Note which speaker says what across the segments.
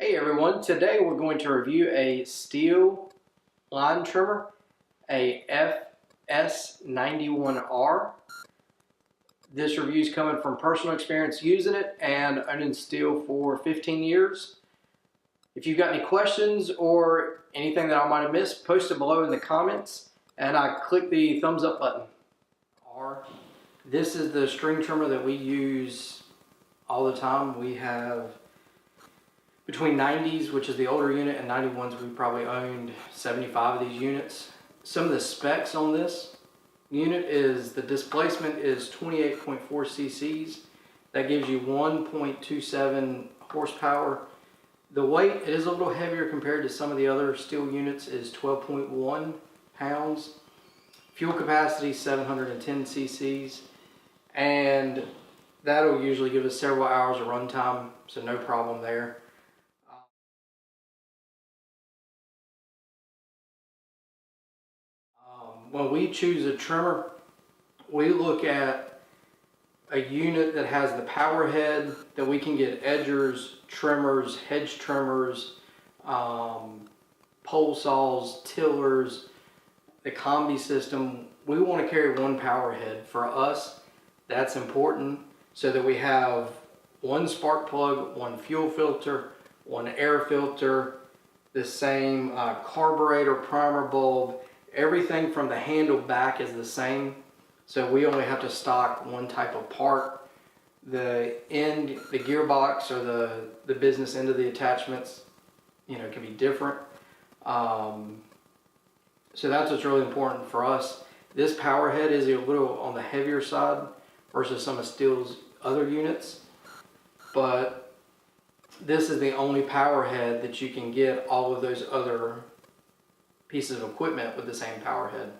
Speaker 1: Hey everyone, today we're going to review a Stihl Line Trimmer, a FS91R. This review is coming from personal experience using it and owning Stihl for 15 years. If you've got any questions or anything that I might have missed, post it below in the comments and click the thumbs up button. This is the string trimmer that we use all the time. We have between 90s, which is the older unit, and 91s, we probably owned 75 of these units. Some of the specs on this unit is the displacement is 28.4 cc's. That gives you 1.27 horsepower. The weight, it is a little heavier compared to some of the other Stihl units, is 12.1 pounds. Fuel capacity 710 cc's. And that'll usually give us several hours of run time, so no problem there. When we choose a trimmer, we look at a unit that has the power head that we can get edgers, trimmers, hedge trimmers, pole saws, tillers, the combi system. We want to carry one power head. For us, that's important so that we have one spark plug, one fuel filter, one air filter, the same carburetor, primer bulb. Everything from the handle back is the same, so we only have to stock one type of part. The end, the gearbox or the business end of the attachments, can be different. So that's what's really important for us. This power head is a little on the heavier side versus some of Stihl's other units, but this is the only power head that you can get all of those other pieces of equipment with the same power head.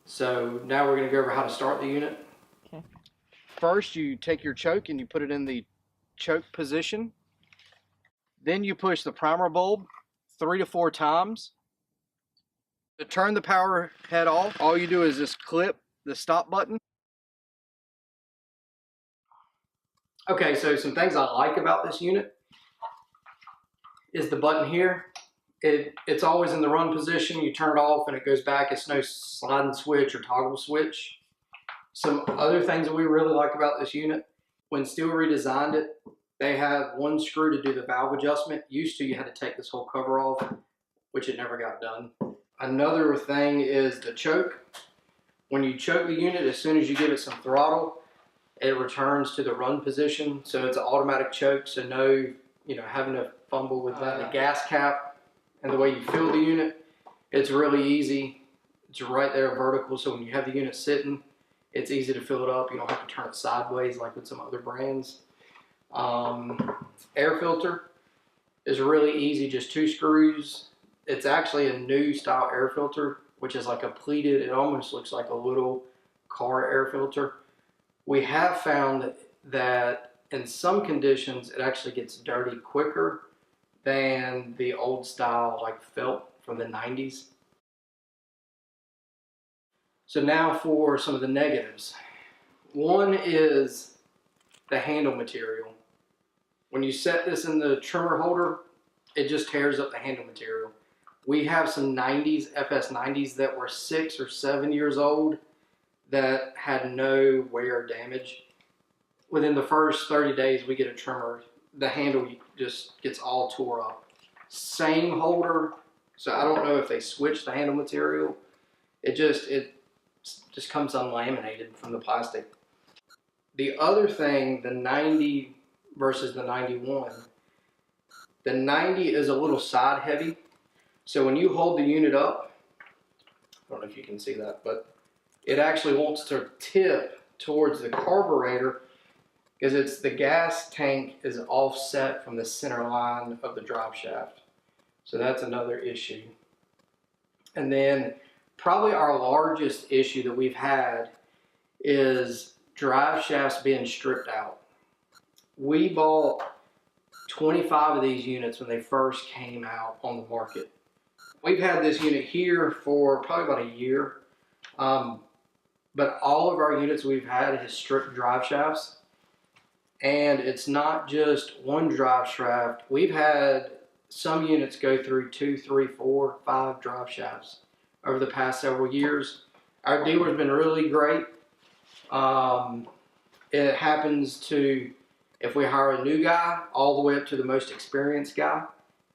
Speaker 1: So now we're going to go over how to start the unit. Okay. First, you take your choke and you put it in the choke position. Then you push the primer bulb 3 to 4 times. To turn the power head off, all you do is just clip the stop button. Okay, so some things I like about this unit is the button here. It's always in the run position. You turn it off and it goes back. It's no sliding switch or toggle switch. Some other things that we really like about this unit, when Stihl redesigned it, they have one screw to do the valve adjustment. Used to, you had to take this whole cover off, which it never got done. Another thing is the choke. When you choke the unit, as soon as you give it some throttle, it returns to the run position. So it's an automatic choke, so no having to fumble with that. The gas cap and the way you fill the unit, it's really easy. It's right there vertical, so when you have the unit sitting, it's easy to fill it up. You don't have to turn it sideways like with some other brands. Air filter is really easy, just 2 screws. It's actually a new style air filter, which is like a pleated, it almost looks like a little car air filter. We have found that in some conditions, it actually gets dirty quicker than the old style like felt from the 90s. So now for some of the negatives. One is the handle material. When you set this in the trimmer holder, it just tears up the handle material. We have some 90s, FS 90s that were 6 or 7 years old that had no wear or damage. Within the first 30 days we get a trimmer, the handle just gets all tore up. Same holder, so I don't know if they switched the handle material. It just comes unlaminated from the plastic. The other thing, the 90 versus the 91. The 90 is a little side heavy, so when you hold the unit up, I don't know if you can see that, but it actually wants to tip towards the carburetor because it's the gas tank is offset from the center line of the drive shaft. So that's another issue. And then probably our largest issue that we've had is drive shafts being stripped out. We bought 25 of these units when they first came out on the market. We've had this unit here for probably about a year, but all of our units we've had has stripped drive shafts. And it's not just one drive shaft. We've had some units go through 2, 3, 4, 5 drive shafts over the past several years. Our dealer's been really great. It happens to, if we hire a new guy, all the way up to the most experienced guy.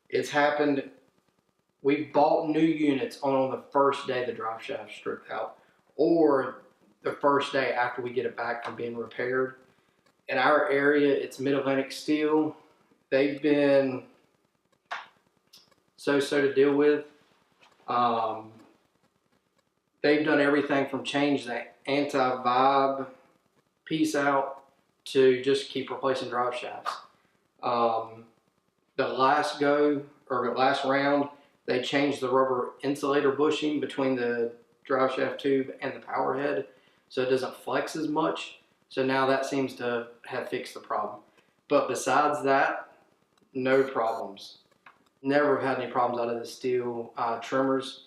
Speaker 1: It's happened, we bought new units on the first day the drive shaft stripped out, or the first day after we get it back from being repaired. In our area, it's Mid-Atlantic Stihl. They've been so-so to deal with. They've done everything from change the anti-vibe piece out to just keep replacing drive shafts. The last round, they changed the rubber insulator bushing between the drive shaft tube and the power head, so it doesn't flex as much. So now that seems to have fixed the problem. But besides that, no problems. Never had any problems out of the Stihl trimmers.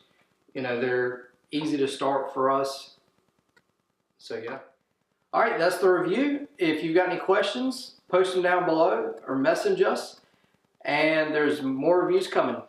Speaker 1: You know, they're easy to start for us. So yeah. All right, that's the review. If you've got any questions, post them down below or message us. And there's more reviews coming.